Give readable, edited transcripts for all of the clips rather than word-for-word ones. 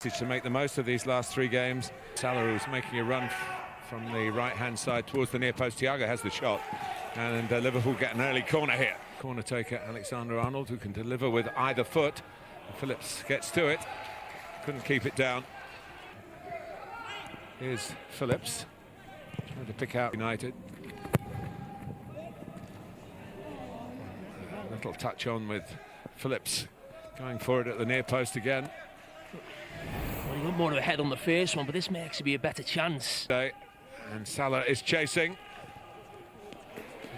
To make the most of these last 3 games. Salah, who's making a run from the right-hand side towards the near post. Thiago has the shot, and Liverpool get an early corner here. Corner taker Alexander-Arnold, who can deliver with either foot. Phillips gets to it, couldn't keep it down. Here's Phillips trying to pick out United. A little touch on with Phillips going for it at the near post again. Well, you want more of a head on the first one, but this may actually be a better chance. And Salah is chasing.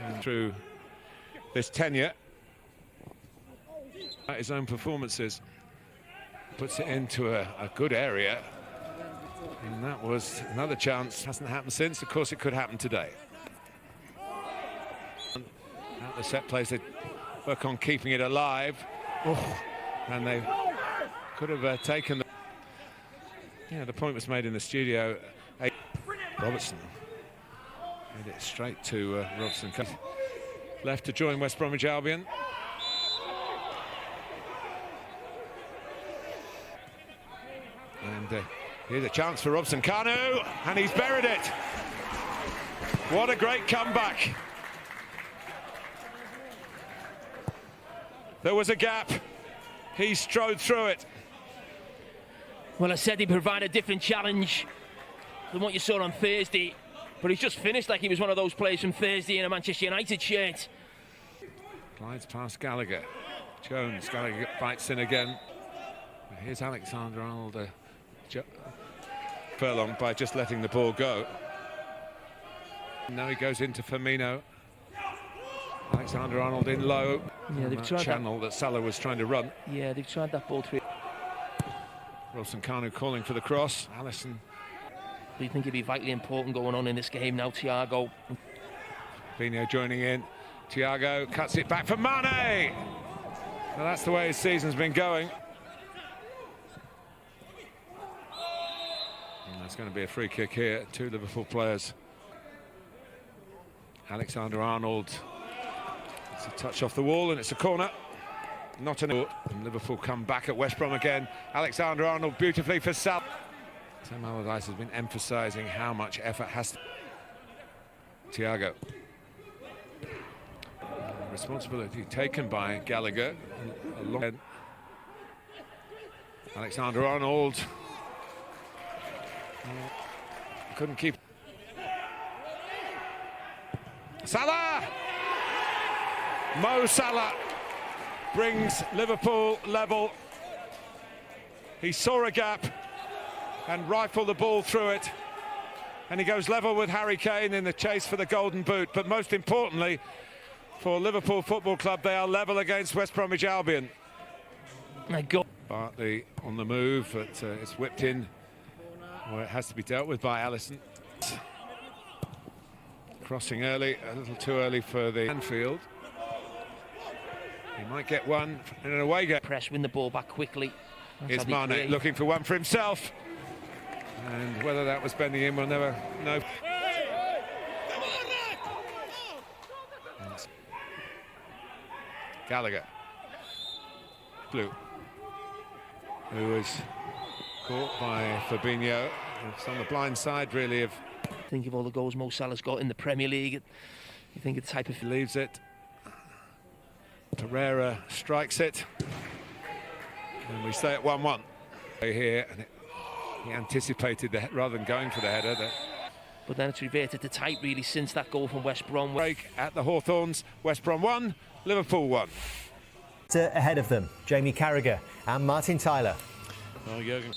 And through this tenure, his own performances, puts it into a good area. And that was another chance. Hasn't happened since. Of course, it could happen today. At the set plays, they work on keeping it alive. Oh, and they could have taken the... Yeah, the point was made in the studio. Robertson made it straight to Robson. Left to join West Bromwich Albion. And here's a chance for Robson Kanu, and he's buried it. What a great comeback. There was a gap. He strode through it. Well, I said he'd provide a different challenge than what you saw on Thursday, but he's just finished like he was one of those players from Thursday in a Manchester United shirt. Glides past Gallagher. Jones, Gallagher bites in again. Here's Alexander-Arnold furlong by just letting the ball go. Now he goes into Firmino. Alexander-Arnold in low. Yeah, they've tried channel that Salah was trying to run. Yeah, they've tried that ball through. Robson Kanu calling for the cross. Allison. Do you think it'd be vitally important going on in this game now, Thiago? Fabinho joining in. Thiago cuts it back for Mane. Well, that's the way his season's been going. And there's going to be a free kick here. 2 Liverpool players. Alexander-Arnold. It's a touch off the wall and it's a corner. Not an... And Liverpool come back at West Brom again. Alexander-Arnold beautifully for Salah. Sam Allardyce has been emphasising how much effort has to... Thiago. Responsibility taken by Gallagher. Alexander-Arnold. Couldn't keep... Salah! Mo Salah brings Liverpool level. He saw a gap and rifled the ball through it. And he goes level with Harry Kane in the chase for the Golden Boot. But most importantly, for Liverpool Football Club, they are level against West Bromwich Albion. Bartley on the move, but it's whipped in. Or it has to be dealt with by Allison. Crossing early, a little too early for the Anfield. He might get one in an away game. Press, win the ball back quickly. Here's Mane looking for one for himself. And whether that was bending in, we'll never know. Gallagher. Blue. Who was caught by Fabinho. It's on the blind side, really, of... Think of all the goals Mo Salah's got in the Premier League. You think of the type of... Leaves it. Pereira strikes it. And we stay at 1-1. Here, and he anticipated that rather than going for the header. But then it's reverted to tight, really, since that goal from West Brom. Break at the Hawthorns. West Brom 1, Liverpool 1. Ahead of them, Jamie Carragher and Martin Tyler. Oh, Jurgen.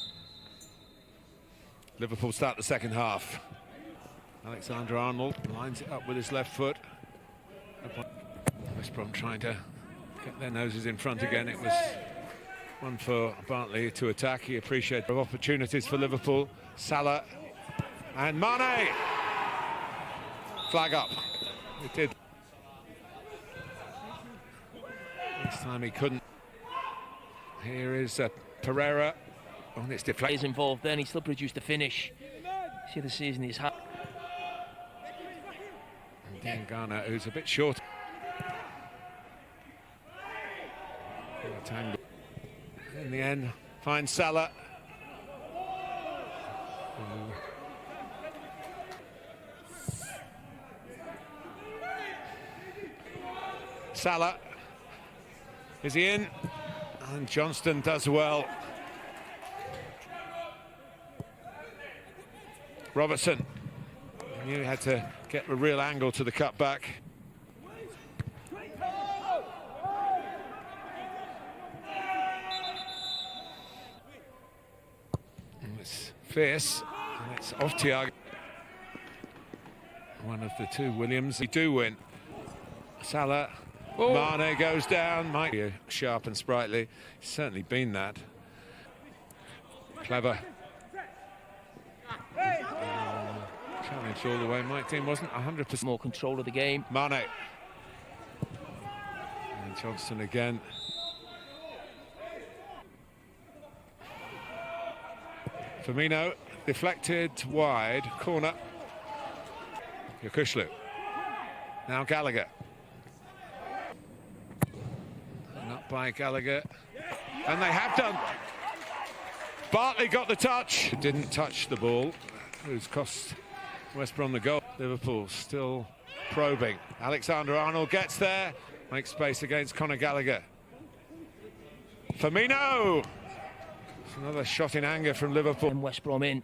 Liverpool start the second half. Alexander-Arnold lines it up with his left foot. West Brom trying to get their noses in front again. It was one for Bartley to attack. He appreciated the opportunities for Liverpool. Salah and Mane. Flag up. It did. This time he couldn't. Here is Pereira. Oh, and it's deflected. He's involved then. He still produced a finish. See the season he's had. Ghana, who's a bit short. In the end, finds Salah. Salah, is he in? And Johnston does well. Robertson, he knew he had to get a real angle to the cutback. It's fierce, and it's off Thiago. One of the two Williams. They do win. Salah. Oh. Mane goes down. Might be sharp and sprightly. He's certainly been that. Clever. Challenged all the way. My team wasn't 100% more control of the game. Mane. And Johnston again. Firmino deflected wide. Corner. Yokushlu. Now Gallagher. Up by Gallagher, and they have done. Bartley got the touch. Didn't touch the ball. Who's cost West Brom the goal. Liverpool still probing. Alexander-Arnold gets there, makes space against Conor Gallagher. Firmino. It's another shot in anger from Liverpool. And West Brom in.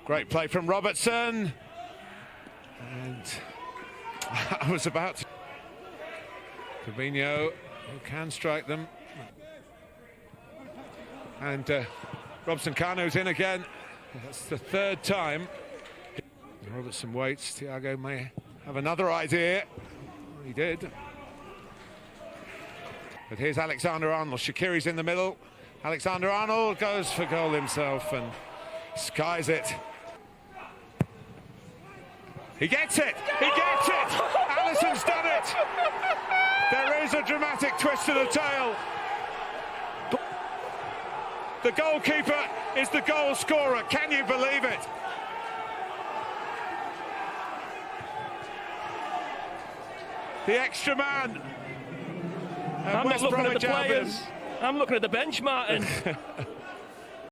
Great play from Robertson. And I was about to. Fabinho, who can strike them. And Robson Kanu's in again. That's the third time. Robertson waits. Thiago may have another idea. He did. But here's Alexander-Arnold. Shaqiri's in the middle. Alexander-Arnold goes for goal himself and skies it. He gets it! He gets it! Alisson's done it! There is a dramatic twist to the tale. The goalkeeper is the goal scorer. Can you believe it? The extra man. I'm not looking at the players. I'm looking at the bench, Martin.